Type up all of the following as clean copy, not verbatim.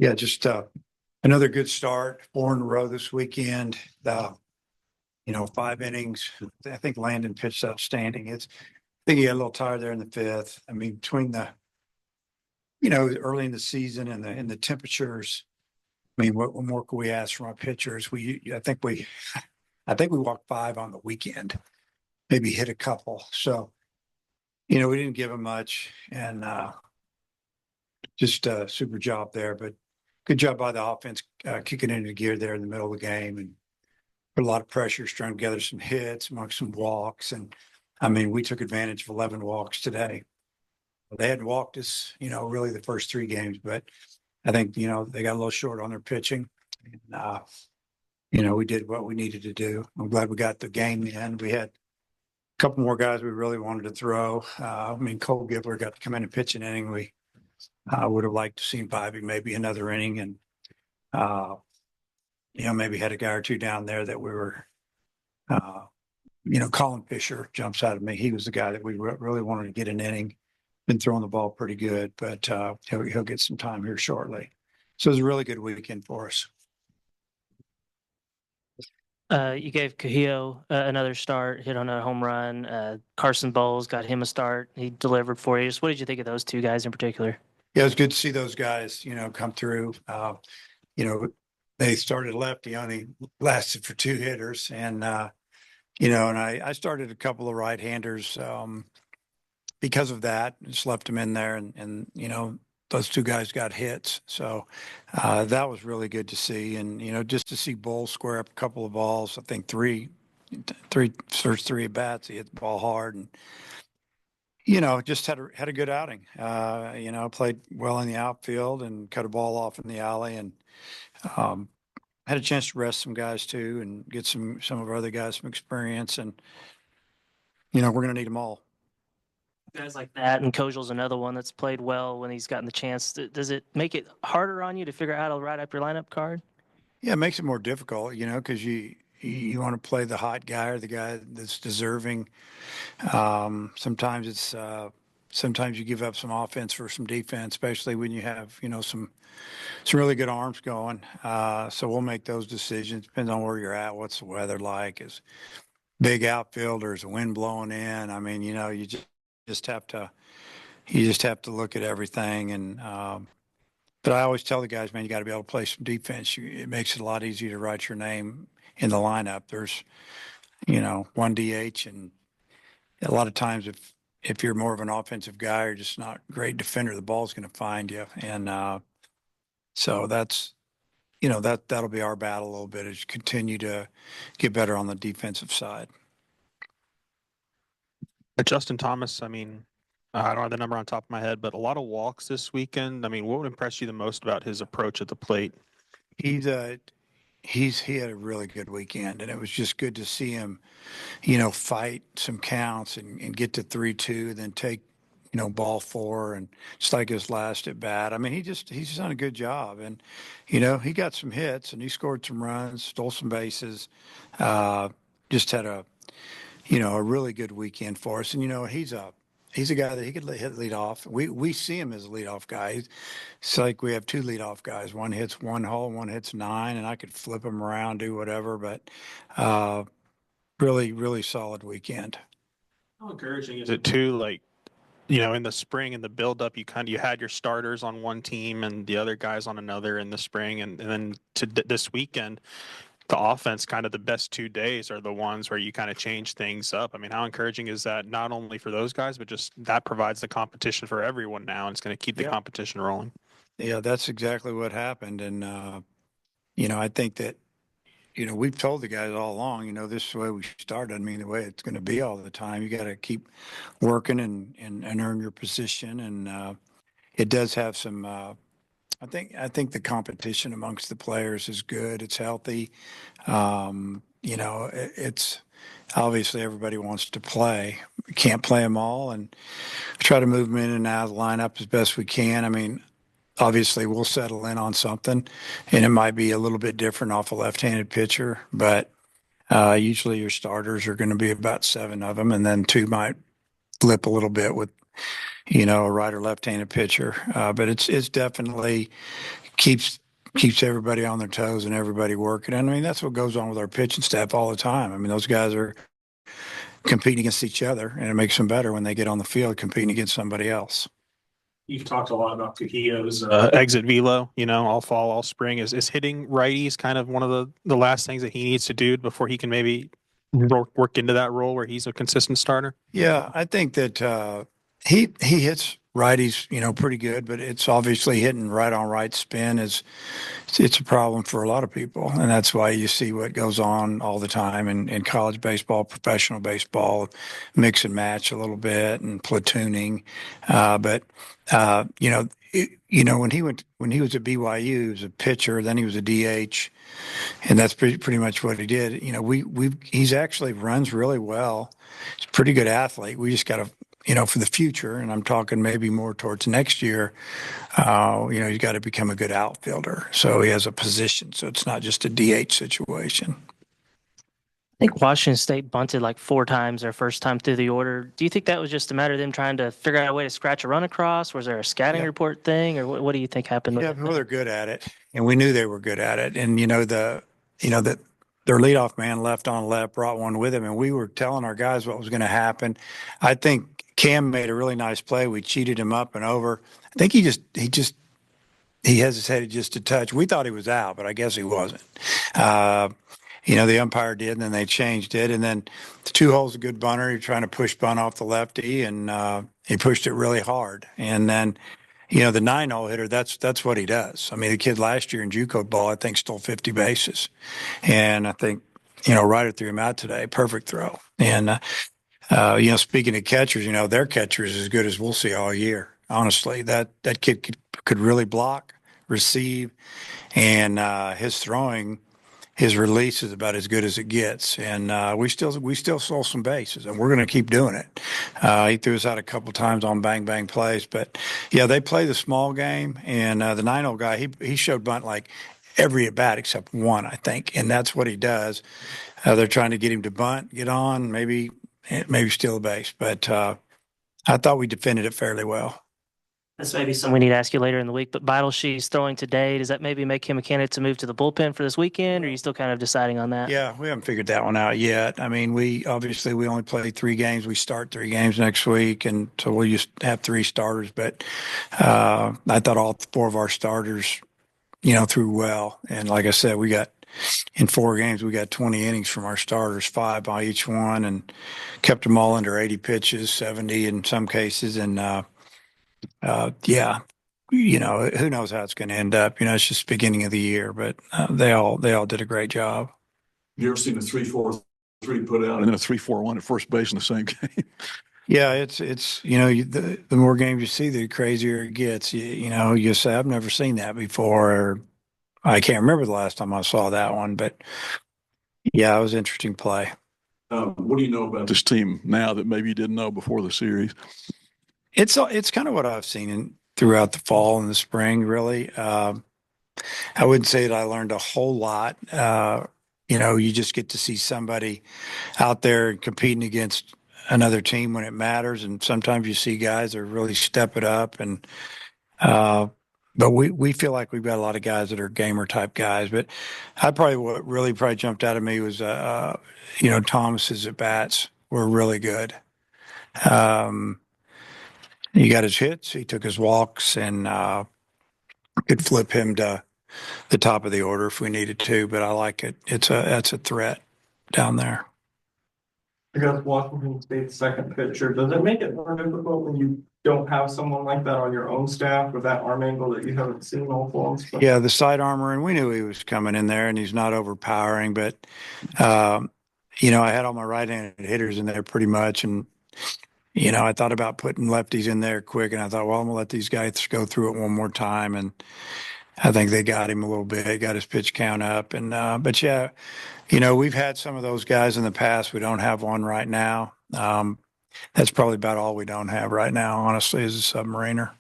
Yeah, just another good start, four in a row this weekend. 5 innings. I think Landon pitched outstanding. I think he got a little tired there in the fifth. I mean, between early in the season and the temperatures. I mean, what more could we ask from our pitchers? I think we walked five on the weekend, maybe hit a couple. So, we didn't give him much, and just a super job there. But good job by the offense kicking into gear there in the middle of the game and put a lot of pressure, trying to gather some hits amongst some walks. And I mean, we took advantage of 11 walks today. They hadn't walked us, really the first three games, but I think, they got a little short on their pitching. And, we did what we needed to do. I'm glad we got the game in. We had a couple more guys we really wanted to throw. Cole Gibler got to come in and pitch an inning. We would have liked to see Bobby maybe another inning and, maybe had a guy or two down there that we were, Colin Fisher jumps out of me. He was the guy that we really wanted to get an inning. Been throwing the ball pretty good, but he'll get some time here shortly. So it was a really good weekend for us. You gave Cahillo another start, hit on a home run. Carson Bowles got him a start. He delivered for you. Just what did you think of those two guys in particular? Yeah, it was good to see those guys, come through. They started lefty, only lasted for two hitters. And, and I started a couple of right-handers because of that. Just left them in there and those two guys got hits. So that was really good to see. And, just to see Bowles square up a couple of balls, I think three first three at bats, he hit the ball hard and, just had a good outing. Played well in the outfield and cut a ball off in the alley and had a chance to rest some guys too and get some of our other guys some experience. And, we're going to need them all. Guys like that, and Kojal's another one that's played well when he's gotten the chance. Does it make it harder on you to figure out how to write up your lineup card? Yeah, it makes it more difficult, because you want to play the hot guy or the guy that's deserving. Sometimes you give up some offense for some defense, especially when you have some really good arms going. So we'll make those decisions. Depends on where you're at. What's the weather like? Is big outfielders, wind blowing in. I mean, you just have to look at everything. And but I always tell the guys, man, you got to be able to play some defense. It makes it a lot easier to write your name in the lineup. There's one DH, and a lot of times if you're more of an offensive guy or just not a great defender, the ball's going to find you. And so that's that'll be our battle a little bit as you continue to get better on the defensive side. Justin Thomas, I don't have the number on top of my head, but a lot of walks this weekend. What would impress you the most about his approach at the plate? He had a really good weekend, and it was just good to see him, fight some counts and get to 3-2, then take, ball four, and just like his last at bat. He's just done a good job, and he got some hits and he scored some runs, stole some bases, just had a really good weekend for us. And he's a guy that he could hit lead off. We see him as a leadoff guy. It's like we have two leadoff guys. One hits one hole, one hits nine, and I could flip him around, do whatever. But really, really solid weekend. How encouraging is it too? In the spring and the buildup, you had your starters on one team and the other guys on another in the spring, and then to this weekend, the offense kind of the best 2 days are the ones where you kind of change things up. How encouraging is that not only for those guys, but just that provides the competition for everyone now, and it's going to keep the competition rolling. Yeah, that's exactly what happened. And, I think that, we've told the guys all along, this is the way we start. I mean, the way it's going to be all the time. You got to keep working and earn your position. And it does have some I think the competition amongst the players is good. It's healthy. It's obviously everybody wants to play. We can't play them all, and try to move them in and out of the lineup as best we can. Obviously we'll settle in on something, and it might be a little bit different off a left-handed pitcher, but usually your starters are going to be about 7 of them, and then 2 might flip a little bit with a right or left-handed pitcher. But it's definitely keeps everybody on their toes and everybody working. And I mean, that's what goes on with our pitching staff all the time. I mean, those guys are competing against each other, and it makes them better when they get on the field competing against somebody else. You've talked a lot about Cahillo's exit velo, all fall, all spring. Is hitting righties kind of one of the last things that he needs to do before he can maybe work into that role where he's a consistent starter? Yeah, I think that he hits righties, pretty good, but it's obviously hitting right on right spin is it's a problem for a lot of people, and that's why you see what goes on all the time in college baseball, professional baseball, mix and match a little bit and platooning, but when he was at BYU, he was a pitcher, then he was a DH, and that's pretty much what he did. He's actually runs really well. He's a pretty good athlete. We just got to, for the future, and I'm talking maybe more towards next year, he's got to become a good outfielder. So he has a position. So it's not just a DH situation. I think Washington State bunted like 4 times their first time through the order. Do you think that was just a matter of them trying to figure out a way to scratch a run across? Was there a scouting report thing, or what do you think happened? Yeah, well, they're good at it, and we knew they were good at it. And that their leadoff man left on left brought one with him, and we were telling our guys what was going to happen. I think Cam made a really nice play. We cheated him up and over. I think he hesitated just a touch. We thought he was out, but I guess he wasn't. The umpire did, and then they changed it. And then the 2 holes, a good bunter. You're trying to push bunt off the lefty, and he pushed it really hard. And then, the 9-hole hitter, that's what he does. I mean, the kid last year in JUCO ball, I think, stole 50 bases. And I think, Ryder threw him out today. Perfect throw. And, speaking of catchers, their catcher is as good as we'll see all year. Honestly, that kid could really block, receive, and his throwing, his release is about as good as it gets. And we still stole some bases, and we're going to keep doing it. He threw us out a couple times on bang bang plays, but yeah, they play the small game. And the 9-hole guy, he showed bunt like every at bat except one, I think, and that's what he does. They're trying to get him to bunt, get on, maybe steal a base, but I thought we defended it fairly well. This may be something we need to ask you later in the week, but She's throwing today. Does that maybe make him a candidate to move to the bullpen for this weekend, or are you still kind of deciding on that? Yeah, we haven't figured that one out yet. I mean, we only play 3 games. We start 3 games next week, and so we'll just have 3 starters. But I thought all 4 of our starters, threw well. And like I said, in 4 games, we got 20 innings from our starters, 5 by each one, and kept them all under 80 pitches, 70 in some cases. And who knows how it's going to end up? It's just beginning of the year, but they all did a great job. You ever seen a 3-4-3 put out and then a 3-4-1 at first base in the same game? Yeah, it's the more games you see, the crazier it gets. You say, I've never seen that before, or I can't remember the last time I saw that one, but yeah, it was an interesting play. What do you know about this team now that maybe you didn't know before the series? It's kind of what I've seen throughout the fall and the spring, really. I wouldn't say that I learned a whole lot. You just get to see somebody out there competing against another team when it matters, and sometimes you see guys that really step it up. And but we feel like we've got a lot of guys that are gamer type guys. But what really jumped out at me was Thomas's at bats were really good. He got his hits, he took his walks, and could flip him to the top of the order if we needed to. But I like it. That's a threat down there. Against Washington State's second pitcher, does it make it more difficult when you don't have someone like that on your own staff with that arm angle that you haven't seen all fall? Yeah, the side armor, and we knew he was coming in there, and he's not overpowering. But I had all my right-handed hitters in there pretty much, and I thought about putting lefties in there quick, and I thought, well, I'm gonna let these guys go through it one more time, and I think they got him a little bit, got his pitch count up, and but yeah, we've had some of those guys in the past. We don't have one right now. That's probably about all we don't have right now, honestly, is a submariner.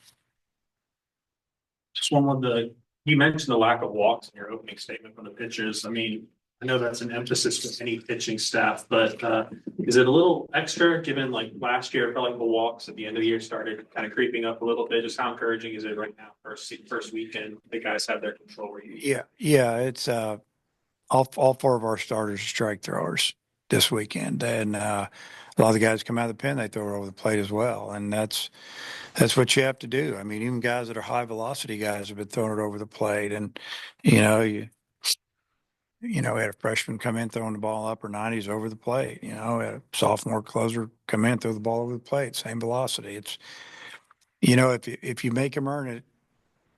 Just one with you mentioned the lack of walks in your opening statement from the pitchers. I mean, I know that's an emphasis for any pitching staff, but is it a little extra given like last year, I felt like the walks at the end of the year started kind of creeping up a little bit? Just how encouraging is it right now? First weekend, the guys have their control. Yeah, it's all four of our starters are strike throwers this weekend, and a lot of the guys come out of the pen, they throw it over the plate as well, and that's what you have to do. I mean, even guys that are high velocity guys have been throwing it over the plate, and we had a freshman come in throwing the ball upper 90s over the plate. We had a sophomore closer come in, throw the ball over the plate, same velocity. It's if you make them earn it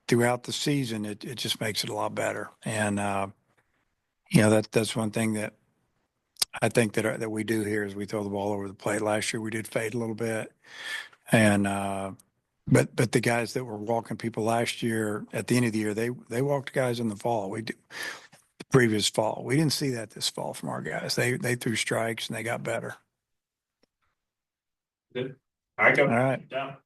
throughout the season, it just makes it a lot better. And that's one thing that I think that we do here is we throw the ball over the plate. Last year we did fade a little bit, and but the guys that were walking people last year at the end of the year, they walked guys in the fall. We did the previous fall. We didn't see that this fall from our guys. They threw strikes and they got better. Good. All right, go. All right. Down.